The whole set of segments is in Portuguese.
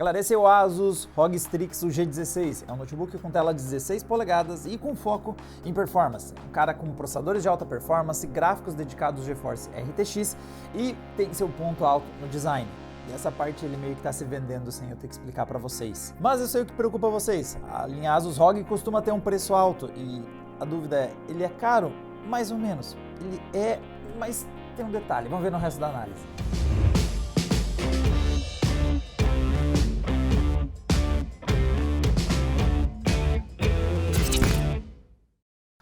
Galera, esse é o Asus ROG Strix G16, é um notebook com tela de 16 polegadas e com foco em performance. Um cara com processadores de alta performance, gráficos dedicados GeForce RTX e tem seu ponto alto no design. E essa parte ele meio que está se vendendo sem eu ter que explicar para vocês. Mas eu sei o que preocupa vocês. A linha Asus ROG costuma ter um preço alto e a dúvida é, ele é caro? Mais ou menos. Ele é, mas tem um detalhe. Vamos ver no resto da análise.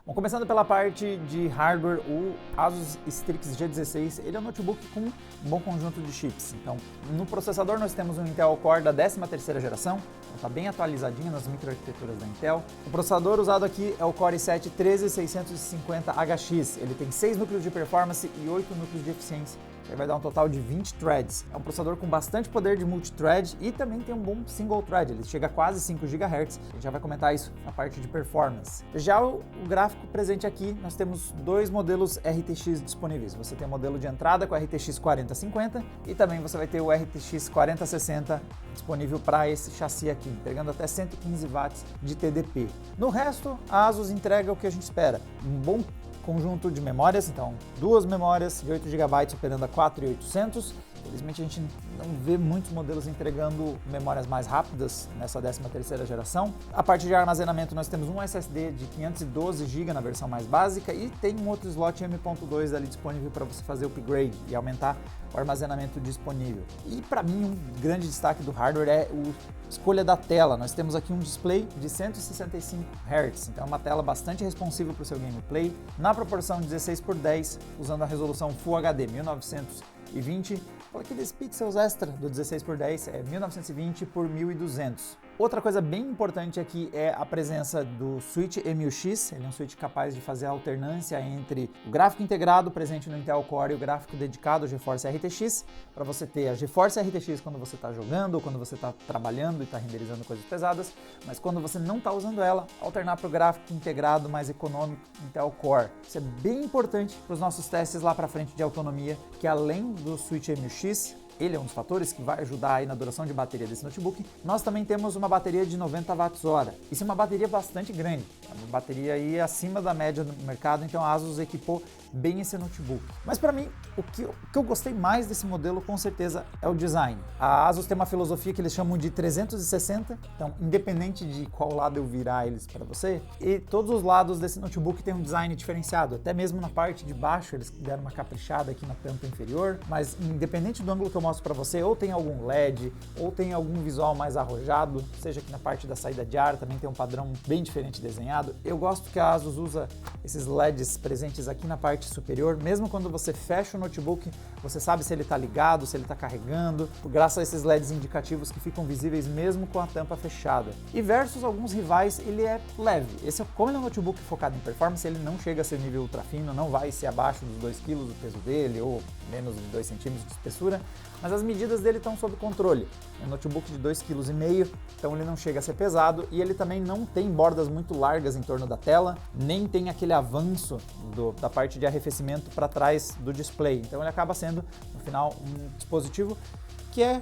Bom, começando pela parte de hardware, o Asus Strix G16 ele é um notebook com um bom conjunto de chips. Então, no processador nós temos um Intel Core da 13ª geração, está bem atualizadinho nas microarquiteturas da Intel. O processador usado aqui é o Core i7-13650HX, ele tem 6 núcleos de performance e 8 núcleos de eficiência. Ele vai dar um total de 20 threads. É um processador com bastante poder de multithread e também tem um bom single thread, ele chega a quase 5 GHz. A gente já vai comentar isso na parte de performance. Já o gráfico presente aqui, nós temos dois modelos RTX disponíveis. Você tem o modelo de entrada com o RTX 4050 e também você vai ter o RTX 4060 disponível para esse chassi aqui, entregando até 115 watts de TDP. No resto, a Asus entrega o que a gente espera, um bom conjunto de memórias, então duas memórias de 8 GB operando a 4.800. Infelizmente a gente não vê muitos modelos entregando memórias mais rápidas nessa 13ª geração. A parte de armazenamento nós temos um SSD de 512 GB na versão mais básica e tem um outro slot M.2 ali disponível para você fazer upgrade e aumentar o armazenamento disponível. E para mim um grande destaque do hardware é a escolha da tela. Nós temos aqui um display de 165 Hz, então é uma tela bastante responsiva para o seu gameplay, na proporção 16:10, usando a resolução Full HD 1920, com aqueles pixels extra do 16:10 é 1920 por 1200. Outra coisa bem importante aqui é a presença do switch M.U.X, ele é um switch capaz de fazer a alternância entre o gráfico integrado presente no Intel Core e o gráfico dedicado ao GeForce RTX, para você ter a GeForce RTX quando você está jogando ou quando você está trabalhando e está renderizando coisas pesadas, mas quando você não está usando ela, alternar para o gráfico integrado mais econômico Intel Core. Isso é bem importante para os nossos testes lá para frente de autonomia, que além do switch M.U.X, ele é um dos fatores que vai ajudar aí na duração de bateria desse notebook. Nós também temos uma bateria de 90 Wh. Isso é uma bateria bastante grande, é uma bateria aí acima da média do mercado, então a Asus equipou bem esse notebook. Mas para mim, o que eu gostei mais desse modelo com certeza é o design. A Asus tem uma filosofia que eles chamam de 360, então independente de qual lado eu virar eles para você, e todos os lados desse notebook tem um design diferenciado, até mesmo na parte de baixo eles deram uma caprichada aqui na tampa inferior, mas independente do ângulo que eu mostro para você, ou tem algum LED, ou tem algum visual mais arrojado, seja aqui na parte da saída de ar, também tem um padrão bem diferente desenhado. Eu gosto que a Asus usa esses LEDs presentes aqui na parte superior, mesmo quando você fecha o notebook, você sabe se ele está ligado, se ele está carregando, graças a esses LEDs indicativos que ficam visíveis mesmo com a tampa fechada. E versus alguns rivais, ele é leve. Como ele é um notebook focado em performance, ele não chega a ser nível ultra fino, não vai ser abaixo dos 2 kg do peso dele, ou menos de 2 centímetros de espessura, mas as medidas dele estão sob controle. É um notebook de 2,5 kg, então ele não chega a ser pesado e ele também não tem bordas muito largas em torno da tela, nem tem aquele avanço da parte de arrefecimento para trás do display. Então ele acaba sendo, no final, um dispositivo que é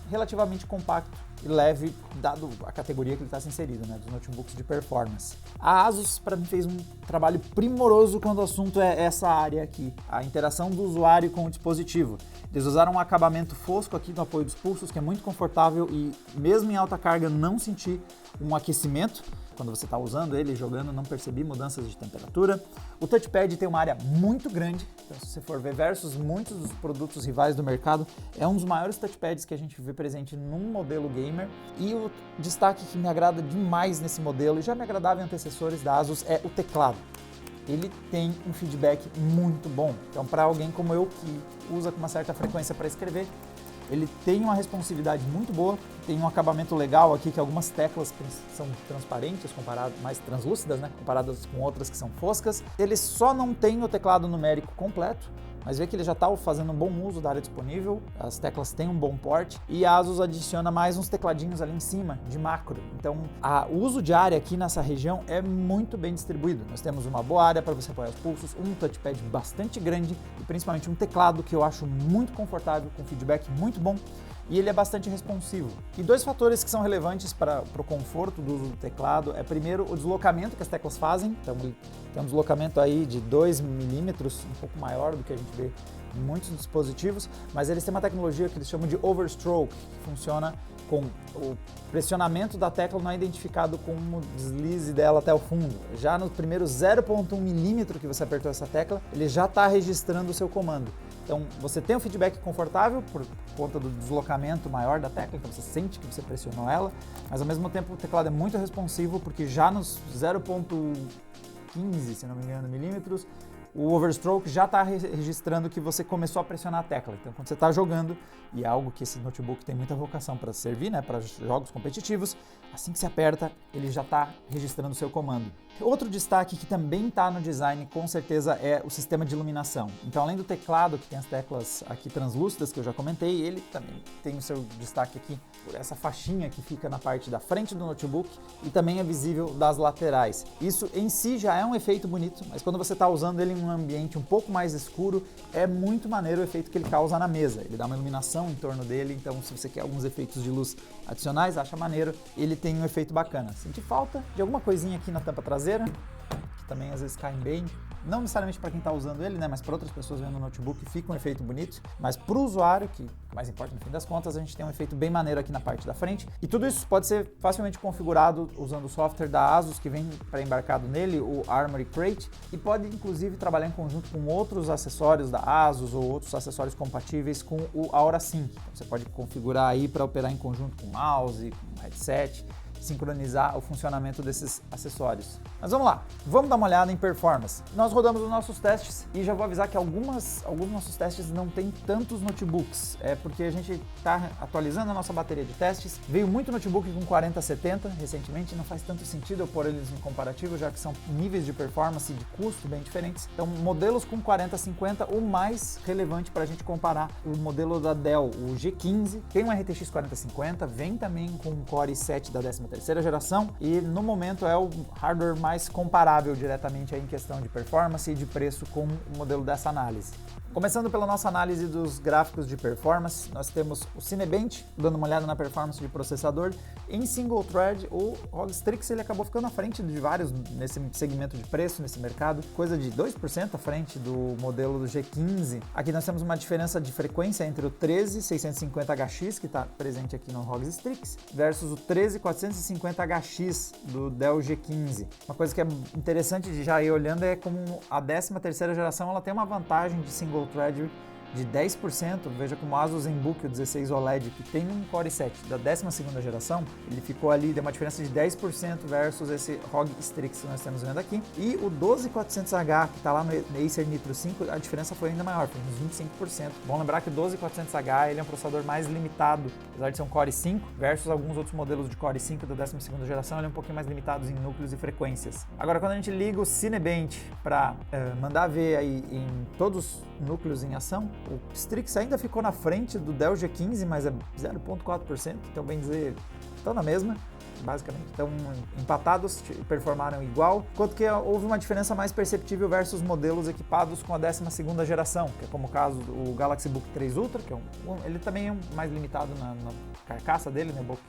relativamente compacto e leve, dado a categoria que ele está inserido, né, dos notebooks de performance. A Asus, para mim, fez um trabalho primoroso quando o assunto é essa área aqui, a interação do usuário com o dispositivo. Eles usaram um acabamento fosco aqui no apoio dos pulsos, que é muito confortável e, mesmo em alta carga, não senti um aquecimento. Quando você está usando ele, jogando, não percebi mudanças de temperatura. O touchpad tem uma área muito grande, então se você for ver versus muitos dos produtos rivais do mercado, é um dos maiores touchpads que a gente vê presente num modelo gamer. E o destaque que me agrada demais nesse modelo, e já me agradava em antecessores da Asus, é o teclado. Ele tem um feedback muito bom, então para alguém como eu que usa com uma certa frequência para escrever, ele tem uma responsividade muito boa, tem um acabamento legal aqui que algumas teclas são transparentes, mais translúcidas, né, comparadas com outras que são foscas. Ele só não tem o teclado numérico completo, mas vê que ele já está fazendo um bom uso da área disponível, as teclas têm um bom porte e a Asus adiciona mais uns tecladinhos ali em cima de macro. Então o uso de área aqui nessa região é muito bem distribuído. Nós temos uma boa área para você apoiar os pulsos, um touchpad bastante grande e principalmente um teclado que eu acho muito confortável, com feedback muito bom. e ele é bastante responsivo. E dois fatores que são relevantes para o conforto do uso do teclado é, primeiro, o deslocamento que as teclas fazem. Então ele tem um deslocamento aí de 2 milímetros, um pouco maior do que a gente vê em muitos dispositivos, mas eles têm uma tecnologia que eles chamam de overstroke, que funciona com o pressionamento da tecla não é identificado com o deslize dela até o fundo. Já no primeiro 0,1 milímetro que você apertou essa tecla, ele já está registrando o seu comando. Então você tem um feedback confortável por conta do deslocamento maior da tecla, então você sente que você pressionou ela, mas ao mesmo tempo o teclado é muito responsivo porque já nos 0,15, se não me engano, milímetros, o overstroke já está registrando que você começou a pressionar a tecla. Então, quando você está jogando, e é algo que esse notebook tem muita vocação para servir, né, para jogos competitivos, assim que você aperta, ele já está registrando o seu comando. Outro destaque que também está no design, com certeza, é o sistema de iluminação. Então, além do teclado, que tem as teclas aqui translúcidas, que eu já comentei, ele também tem o seu destaque aqui por essa faixinha que fica na parte da frente do notebook e também é visível das laterais. Isso em si já é um efeito bonito, mas quando você está usando ele em um ambiente um pouco mais escuro, é muito maneiro o efeito que ele causa na mesa. Ele dá uma iluminação em torno dele, então se você quer alguns efeitos de luz adicionais, acha maneiro, ele tem um efeito bacana. Senti falta de alguma coisinha aqui na tampa traseira, que também às vezes caem bem. Não necessariamente para quem está usando ele, né, mas para outras pessoas vendo o notebook fica um efeito bonito. Mas para o usuário, que mais importa no fim das contas, a gente tem um efeito bem maneiro aqui na parte da frente. E tudo isso pode ser facilmente configurado usando o software da ASUS que vem pré-embarcado nele, o Armoury Crate, e pode inclusive trabalhar em conjunto com outros acessórios da ASUS ou outros acessórios compatíveis com o Aura Sync. Então, você pode configurar aí para operar em conjunto com mouse, com headset, sincronizar o funcionamento desses acessórios. Mas vamos lá, vamos dar uma olhada em performance. Nós rodamos os nossos testes e já vou avisar que alguns nossos testes não tem tantos notebooks, é porque a gente está atualizando a nossa bateria de testes. Veio muito notebook com 4070 recentemente, não faz tanto sentido eu pôr eles no comparativo, já que são níveis de performance e de custo bem diferentes. Então, modelos com 4050, o mais relevante para a gente comparar, o modelo da Dell, o G15, tem um RTX 4050, vem também com um Core i7 da 13ª geração e no momento é o hardware mais comparável diretamente aí em questão de performance e de preço com o modelo dessa análise. Começando pela nossa análise dos gráficos de performance, nós temos o Cinebench, dando uma olhada na performance de processador. Em single thread, o ROG Strix ele acabou ficando à frente de vários nesse segmento de preço, nesse mercado, coisa de 2% à frente do modelo do G15. Aqui nós temos uma diferença de frequência entre o 13650HX, que está presente aqui no ROG Strix, versus o 13450HX do Dell G15. Uma coisa que é interessante de já ir olhando é como a 13ª geração ela tem uma vantagem de single thread de 10%, veja como o Asus ZenBook, o 16 OLED, que tem um Core i7 da 12ª geração, ele ficou ali, deu uma diferença de 10% versus esse ROG Strix que nós estamos vendo aqui. E o 12400H, que está lá no Acer Nitro 5, a diferença foi ainda maior, foi uns 25%. Bom lembrar que o 12400H ele é um processador mais limitado, apesar de ser um Core i5, versus alguns outros modelos de Core i5 da 12ª geração, ele é um pouquinho mais limitado em núcleos e frequências. Agora, quando a gente liga o Cinebench para mandar ver aí em todos os núcleos em ação, o Strix ainda ficou na frente do Dell G15, mas é 0,4%, então bem dizer, estão na mesma, basicamente. Então, empatados, performaram igual, enquanto que houve uma diferença mais perceptível versus modelos equipados com a 12ª geração, que é como o caso do Galaxy Book 3 Ultra, que ele também é mais limitado na carcaça dele, né? O Book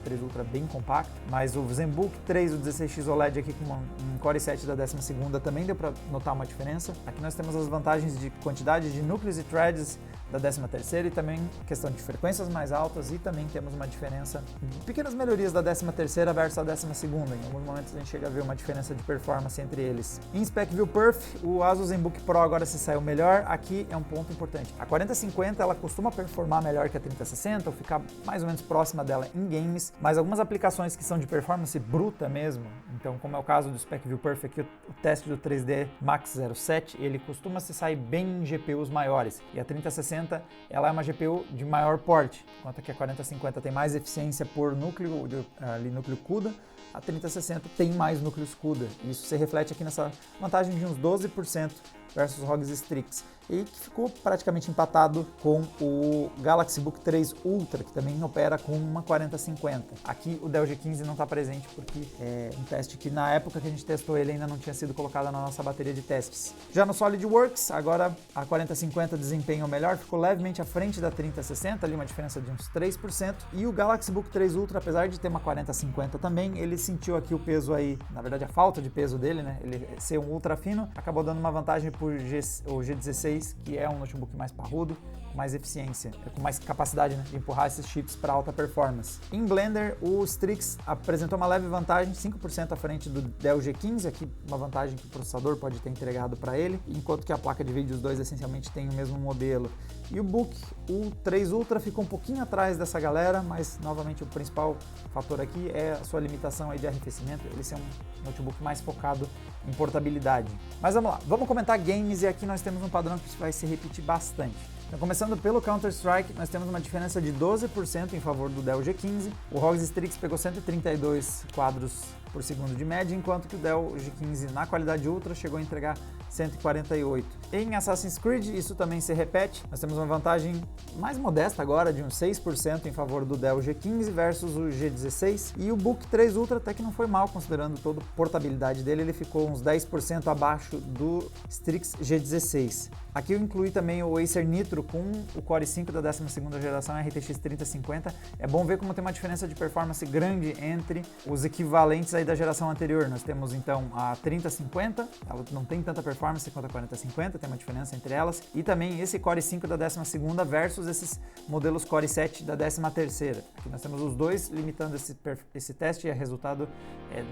3 Ultra é bem compacto, mas o ZenBook 3, o 16X OLED aqui com um Core i7 da 12ª também deu para notar uma diferença. Aqui nós temos as vantagens de quantidade de núcleos e threads da 13ª e também questão de frequências mais altas e também temos uma diferença, pequenas melhorias da 13ª versus a 12ª. Em alguns momentos a gente chega a ver uma diferença de performance entre eles. Em Spec View Perf, o Asus ZenBook Pro agora se saiu melhor. Aqui é um ponto importante. A 4050 ela costuma performar melhor que a 3060 ou ficar mais ou menos próxima dela em games, mas algumas aplicações que são de performance bruta mesmo, então como é o caso do Spec View Perf aqui, o teste do 3D Max 07, ele costuma se sair bem em GPUs maiores e a 3060 ela é uma GPU de maior porte, enquanto que a 4050 tem mais eficiência por núcleo, ali núcleo CUDA, a 3060 tem mais núcleos CUDA. Isso se reflete aqui nessa vantagem de uns 12% versus ROG Strix, e que ficou praticamente empatado com o Galaxy Book 3 Ultra, que também opera com uma 4050. Aqui o Dell G15 não está presente porque é um teste que na época que a gente testou ele ainda não tinha sido colocado na nossa bateria de testes. Já no SolidWorks, agora a 4050 desempenhou melhor, ficou levemente à frente da 3060, ali uma diferença de uns 3%, e o Galaxy Book 3 Ultra, apesar de ter uma 4050 também, ele sentiu aqui o peso aí, na verdade a falta de peso dele, né? Ele ser um ultra fino, acabou dando uma vantagem por o G16, que é um notebook mais parrudo, com mais eficiência, com mais capacidade, né, de empurrar esses chips para alta performance. Em Blender, o Strix apresentou uma leve vantagem, 5% à frente do Dell G15, aqui uma vantagem que o processador pode ter entregado para ele, enquanto que a placa de vídeo, os dois essencialmente têm o mesmo modelo. E o Book, o 3 Ultra, ficou um pouquinho atrás dessa galera, mas novamente o principal fator aqui é a sua limitação aí de arrefecimento, ele ser um notebook mais focado em portabilidade. Mas vamos lá, vamos comentar games, e aqui nós temos um padrão que vai se repetir bastante. Então, começando pelo Counter-Strike, nós temos uma diferença de 12% em favor do Dell G15. O ROG Strix pegou 132 quadros por segundo de média, enquanto que o Dell G15 na qualidade Ultra chegou a entregar 148. Em Assassin's Creed, isso também se repete. Nós temos uma vantagem mais modesta agora, de uns 6% em favor do Dell G15 versus o G16. E o Book 3 Ultra até que não foi mal, considerando toda a portabilidade dele, ele ficou uns 10% abaixo do Strix G16. Aqui eu incluí também o Acer Nitro com o Core i5 da 12ª geração RTX 3050. É bom ver como tem uma diferença de performance grande entre os equivalentes aí da geração anterior. Nós temos então a 3050, ela não tem tanta performance quanto a 4050, tem uma diferença entre elas, e também esse Core i5 da 12ª versus esses modelos Core i7 da 13ª. Aqui nós temos os dois limitando esse teste, e o resultado é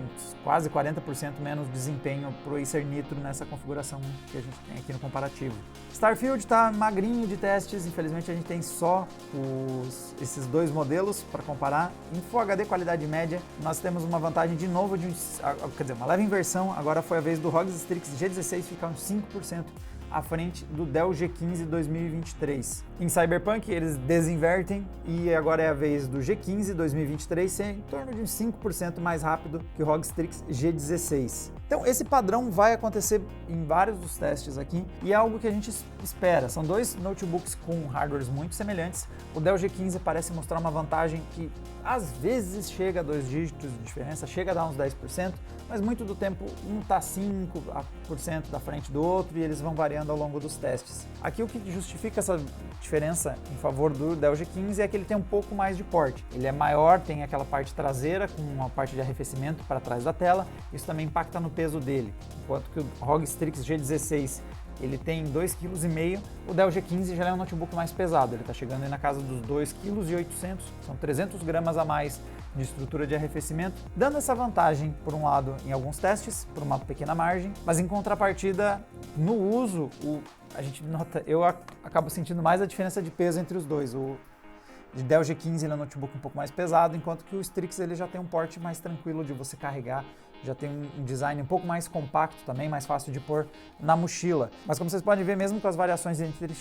quase 40% menos desempenho para o Acer Nitro nessa configuração que a gente tem aqui no comparativo. Starfield está magrinho de testes, infelizmente a gente tem só esses dois modelos para comparar. Em Full HD qualidade média, nós temos uma vantagem de novo uma leve inversão. Agora foi a vez do ROG Strix G16 ficar uns 5% à frente do Dell G15 2023. Em Cyberpunk eles desinvertem e agora é a vez do G15 2023 ser em torno de uns 5% mais rápido que o ROG Strix G16. Então esse padrão vai acontecer em vários dos testes aqui e é algo que a gente espera. São dois notebooks com hardwares muito semelhantes. O Dell G15 parece mostrar uma vantagem que às vezes chega a 2 dígitos de diferença, chega a dar uns 10%, mas muito do tempo um está 5% da frente do outro e eles vão variando ao longo dos testes. Aqui o que justifica essa diferença em favor do Dell G15 é que ele tem um pouco mais de porte. Ele é maior, tem aquela parte traseira com uma parte de arrefecimento para trás da tela, isso também impacta no peso dele, enquanto que o ROG Strix G16 ele tem 2,5 kg, o Dell G15 já é um notebook mais pesado, ele está chegando aí na casa dos 2,8 kg, são 300 gramas a mais de estrutura de arrefecimento, dando essa vantagem, por um lado, em alguns testes, por uma pequena margem, mas em contrapartida, no uso, a gente nota, eu acabo sentindo mais a diferença de peso entre os dois. O Dell G15 ele é um notebook um pouco mais pesado, enquanto que o Strix ele já tem um porte mais tranquilo de você carregar, já tem um design um pouco mais compacto também, mais fácil de pôr na mochila. Mas como vocês podem ver, mesmo com as variações entre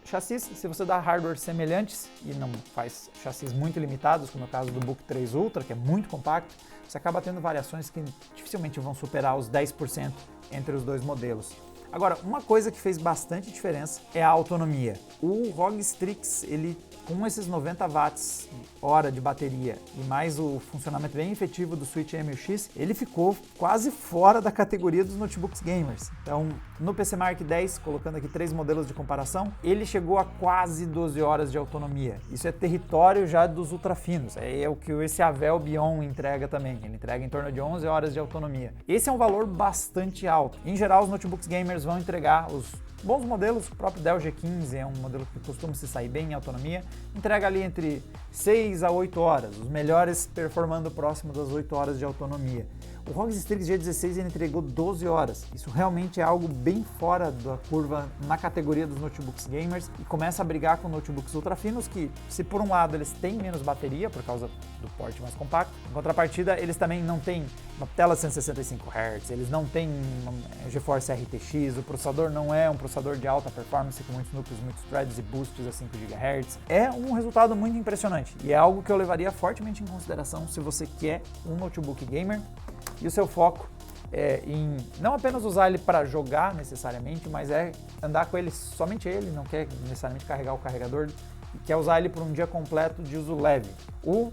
chassis, se você dá hardware semelhantes e não faz chassis muito limitados, como é o caso do Book 3 Ultra, que é muito compacto, você acaba tendo variações que dificilmente vão superar os 10% entre os dois modelos. Agora, uma coisa que fez bastante diferença é a autonomia. O ROG Strix, ele com esses 90 watts hora de bateria e mais o funcionamento bem efetivo do Switch M.X, ele ficou quase fora da categoria dos notebooks gamers. Então, no PCMark 10, colocando aqui 3 modelos de comparação, ele chegou a quase 12 horas de autonomia. Isso é território já dos ultrafinos, é o que esse Avel Bion entrega também, ele entrega em torno de 11 horas de autonomia. Esse é um valor bastante alto. Em geral, os notebooks gamers vão entregar os bons modelos, o próprio Dell G15 é um modelo que costuma se sair bem em autonomia, entrega ali entre 6 a 8 horas, os melhores performando próximo das 8 horas de autonomia. O ROG Strix G16 ele entregou 12 horas, isso realmente é algo bem fora da curva na categoria dos notebooks gamers e começa a brigar com notebooks ultrafinos que, se por um lado eles têm menos bateria por causa do porte mais compacto, em contrapartida eles também não têm uma tela 165 Hz, eles não têm GeForce RTX, o processador não é um processador de alta performance com muitos núcleos, muitos threads e boosts a 5 GHz. É um resultado muito impressionante e é algo que eu levaria fortemente em consideração se você quer um notebook gamer e o seu foco em não apenas usar ele para jogar necessariamente, mas andar com ele, somente ele, não quer necessariamente carregar o carregador, e quer usar ele por um dia completo de uso leve. O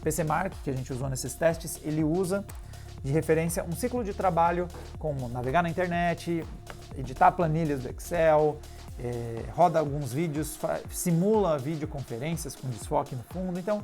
PCmark, que a gente usou nesses testes, ele usa de referência um ciclo de trabalho como navegar na internet, editar planilhas do Excel, roda alguns vídeos, simula videoconferências com desfoque no fundo, então,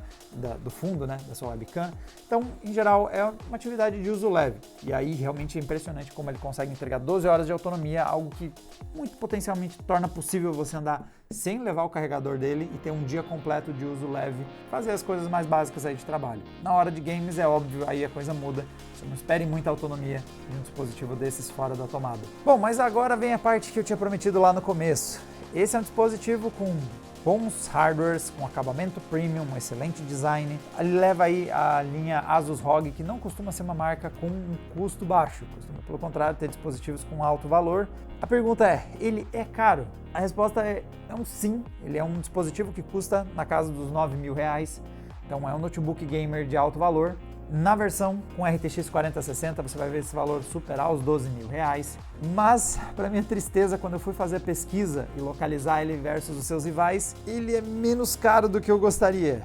do fundo, né, da sua webcam. Então, em geral, é uma atividade de uso leve. E aí, realmente é impressionante como ele consegue entregar 12 horas de autonomia, algo que muito potencialmente torna possível você andar sem levar o carregador dele e ter um dia completo de uso leve, fazer as coisas mais básicas aí de trabalho. Na hora de games é óbvio, aí a coisa muda, você não espere muita autonomia de um dispositivo desses fora da tomada. Bom, mas agora vem a parte que eu tinha prometido lá no começo. Esse é um dispositivo com bons hardwares, com acabamento premium, um excelente design. Ele leva aí a linha Asus ROG, que não costuma ser uma marca com um custo baixo, costuma, pelo contrário, ter dispositivos com alto valor. A pergunta é, ele é caro? A resposta é um sim, ele é um dispositivo que custa na casa dos R$9.000, então é um notebook gamer de alto valor. Na versão com RTX 4060 você vai ver esse valor superar os R$12.000, mas para minha tristeza, quando eu fui fazer a pesquisa e localizar ele versus os seus rivais, ele é menos caro do que eu gostaria.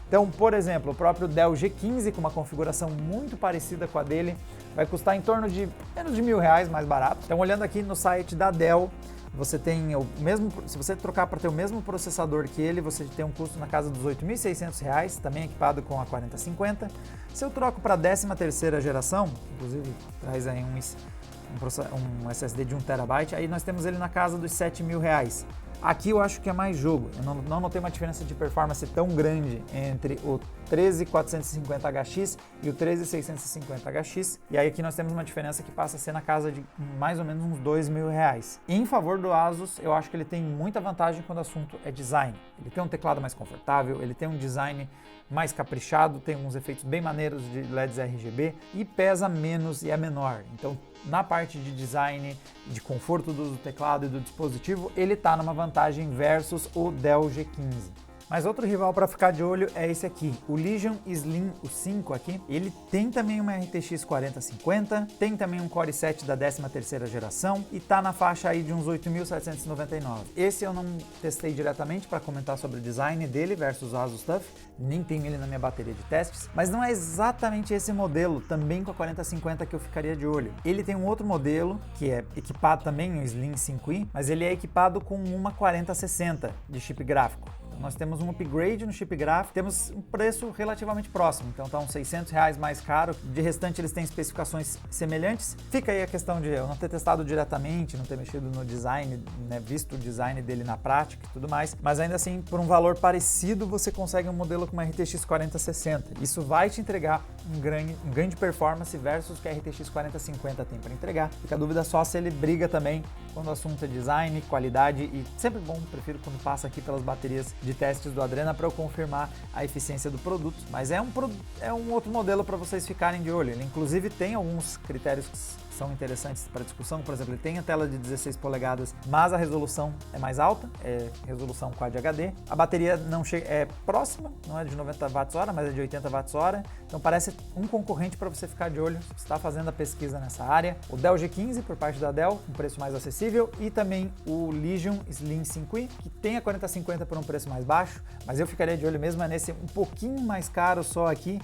Então, por exemplo, o próprio Dell G15 com uma configuração muito parecida com a dele vai custar em torno de menos de R$1.000 mais barato. Então, olhando aqui no site da Dell, você tem o mesmo, se você trocar para ter o mesmo processador que ele, você tem um custo na casa dos R$8.600, também equipado com a 4050. Se eu troco para a 13ª geração, inclusive traz aí um SSD de 1 TB, aí nós temos ele na casa dos R$7.000. Aqui eu acho que é mais jogo, eu não notei uma diferença de performance tão grande entre o 13450HX e o 13650HX, e aí aqui nós temos uma diferença que passa a ser na casa de mais ou menos uns R$2.000. Em favor do Asus, eu acho que ele tem muita vantagem quando o assunto é design. Ele tem um teclado mais confortável, ele tem um design mais caprichado, tem uns efeitos bem maneiros de LEDs RGB e pesa menos e é menor. Então, na parte de design, de conforto do teclado e do dispositivo, ele está numa vantagem versus o Dell G15. Mas outro rival para ficar de olho é esse aqui, o Legion Slim, o 5 aqui. Ele tem também uma RTX 4050, tem também um Core i7 da 13ª geração e tá na faixa aí de uns 8.799. Esse eu não testei diretamente para comentar sobre o design dele versus o Asus TUF, nem tenho ele na minha bateria de testes, mas não é exatamente esse modelo, também com a 4050, que eu ficaria de olho. Ele tem um outro modelo, que é equipado também, um Slim 5i, mas ele é equipado com uma 4060 de chip gráfico. Nós temos um upgrade no chip gráfico, temos um preço relativamente próximo, então tá uns R$600 mais caro. De restante eles têm especificações semelhantes. Fica aí a questão de eu não ter testado diretamente, não ter mexido no design, né, visto o design dele na prática e tudo mais, mas ainda assim, por um valor parecido, você consegue um modelo com uma RTX 4060. Isso vai te entregar um grande performance versus o que a RTX 4050 tem para entregar. Fica a dúvida só se ele briga também quando o assunto é design, qualidade, e sempre bom, prefiro quando passa aqui pelas baterias de testes do Adrena para eu confirmar a eficiência do produto, mas é um outro modelo para vocês ficarem de olho. Ele inclusive tem alguns critérios que são interessantes para discussão, por exemplo, ele tem a tela de 16 polegadas, mas a resolução é mais alta, é resolução Quad HD. A bateria não é próxima, não é de 90 Wh, mas é de 80 Wh, então parece um concorrente para você ficar de olho se você está fazendo a pesquisa nessa área. O Dell G15 por parte da Dell, um preço mais acessível, e também o Legion Slim 5i, que tem a 4050 por um preço mais baixo, mas eu ficaria de olho mesmo nesse um pouquinho mais caro só aqui,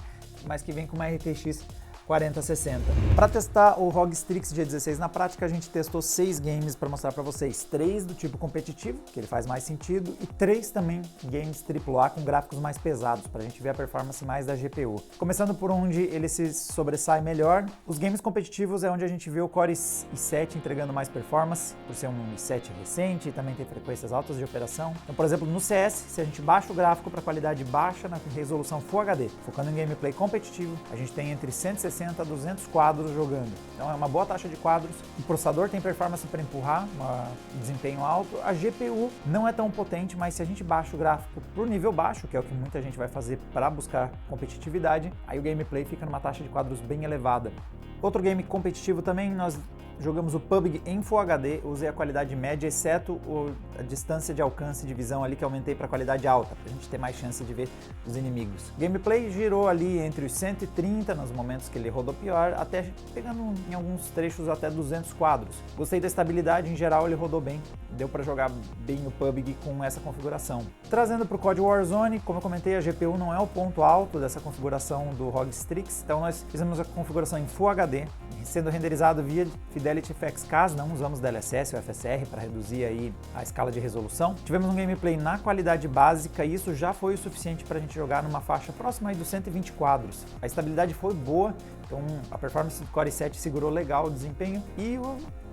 mas que vem com uma RTX 4060. Para testar o ROG Strix G16 na prática, a gente testou 6 games para mostrar para vocês. 3 do tipo competitivo, que ele faz mais sentido, e 3 também games AAA com gráficos mais pesados, para a gente ver a performance mais da GPU. Começando por onde ele se sobressai melhor, os games competitivos é onde a gente vê o Core i7 entregando mais performance, por ser um i7 recente e também tem frequências altas de operação. Então, por exemplo, no CS, se a gente baixa o gráfico para qualidade baixa na resolução Full HD, focando em gameplay competitivo, a gente tem entre 160 a 200 quadros jogando. Então é uma boa taxa de quadros. O processador tem performance para empurrar, um desempenho alto. A GPU não é tão potente, mas se a gente baixa o gráfico para o nível baixo, que é o que muita gente vai fazer para buscar competitividade, aí o gameplay fica numa taxa de quadros bem elevada. Outro game competitivo também, nós jogamos o PUBG em Full HD, usei a qualidade média, exceto a distância de alcance de visão ali que aumentei para qualidade alta, para a gente ter mais chance de ver os inimigos. Gameplay girou ali entre os 130 nos momentos que ele rodou pior, até pegando em alguns trechos até 200 quadros. Gostei da estabilidade, em geral ele rodou bem, deu para jogar bem o PUBG com essa configuração. Trazendo para o COD Warzone, como eu comentei, a GPU não é o ponto alto dessa configuração do ROG Strix, então nós fizemos a configuração em Full HD, sendo renderizado via Fidelity FXCAS, não usamos DLSS ou FSR para reduzir aí a escala de resolução. Tivemos um gameplay na qualidade básica e isso já foi o suficiente para a gente jogar numa faixa próxima aí dos 120 quadros. A estabilidade foi boa, então a performance do Core i7 segurou legal o desempenho e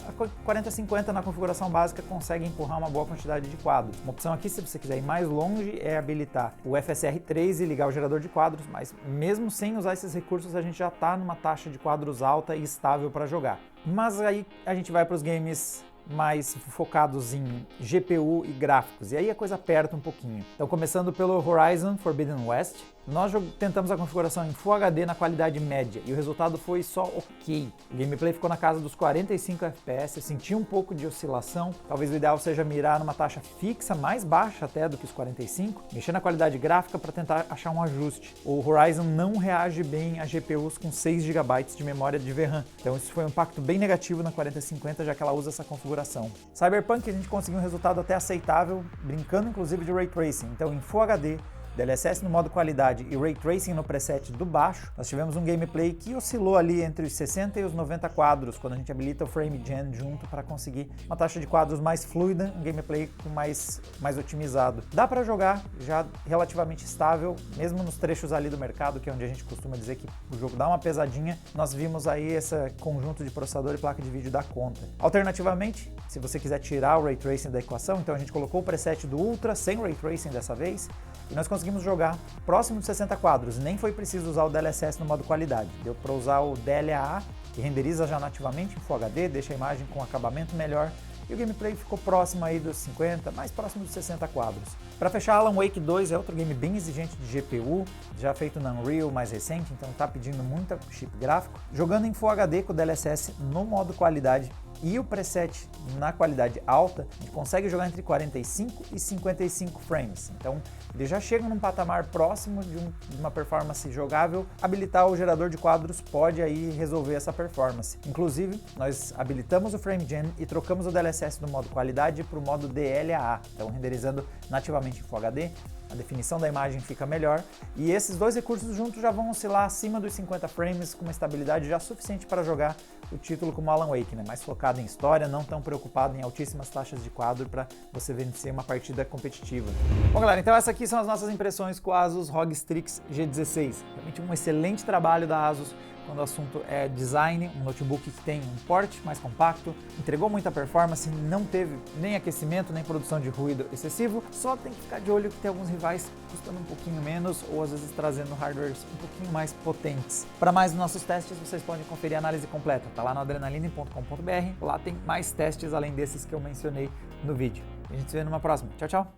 a 4050 na configuração básica consegue empurrar uma boa quantidade de quadros. Uma opção aqui, se você quiser ir mais longe, é habilitar o FSR 3 e ligar o gerador de quadros, mas mesmo sem usar esses recursos, a gente já está numa taxa de quadros alta e estável para jogar. Mas aí a gente vai para os games mais focados em GPU e gráficos, e aí a coisa aperta um pouquinho. Então, começando pelo Horizon Forbidden West, nós tentamos a configuração em Full HD na qualidade média e o resultado foi só ok. O gameplay ficou na casa dos 45 FPS, eu senti um pouco de oscilação, talvez o ideal seja mirar numa taxa fixa, mais baixa até do que os 45, mexer na qualidade gráfica para tentar achar um ajuste. O Horizon não reage bem a GPUs com 6 GB de memória de VRAM, então isso foi um impacto bem negativo na 4050, já que ela usa essa configuração. Cyberpunk a gente conseguiu um resultado até aceitável, brincando inclusive de Ray Tracing, então em Full HD, DLSS no modo qualidade e Ray Tracing no preset do baixo, nós tivemos um gameplay que oscilou ali entre os 60 e os 90 quadros, quando a gente habilita o Frame Gen junto para conseguir uma taxa de quadros mais fluida, um gameplay mais otimizado. Dá para jogar já relativamente estável, mesmo nos trechos ali do mercado, que é onde a gente costuma dizer que o jogo dá uma pesadinha, nós vimos aí esse conjunto de processador e placa de vídeo dar conta. Alternativamente, se você quiser tirar o Ray Tracing da equação, então a gente colocou o preset do Ultra, sem Ray Tracing dessa vez, e nós conseguimos jogar próximo de 60 quadros, nem foi preciso usar o DLSS no modo qualidade, deu para usar o DLAA, que renderiza já nativamente em Full HD, deixa a imagem com acabamento melhor, e o gameplay ficou próximo aí dos 50, mais próximo dos 60 quadros. Para fechar, Alan Wake 2 é outro game bem exigente de GPU, já feito na Unreal mais recente, então está pedindo muita chip gráfico. Jogando em Full HD com o DLSS no modo qualidade e o preset na qualidade alta, a gente consegue jogar entre 45 e 55 frames. Então, ele já chega num patamar próximo de uma performance jogável. Habilitar o gerador de quadros pode aí resolver essa performance. Inclusive, nós habilitamos o Frame Gen e trocamos o DLSS do modo qualidade para o modo DLAA, então renderizando nativamente em Full HD. A definição da imagem fica melhor e esses dois recursos juntos já vão oscilar acima dos 50 frames com uma estabilidade já suficiente para jogar o título como Alan Wake, né? Mais focado em história, não tão preocupado em altíssimas taxas de quadro para você vencer uma partida competitiva. Bom, galera, então essas aqui são as nossas impressões com a Asus ROG Strix G16. Realmente um excelente trabalho da Asus quando o assunto é design, um notebook que tem um porte mais compacto, entregou muita performance, não teve nem aquecimento, nem produção de ruído excessivo, só tem que ficar de olho que tem alguns rivais custando um pouquinho menos ou às vezes trazendo hardwares um pouquinho mais potentes. Para mais dos nossos testes, vocês podem conferir a análise completa, tá lá no adrenaline.com.br, lá tem mais testes além desses que eu mencionei no vídeo. A gente se vê numa próxima. Tchau, tchau!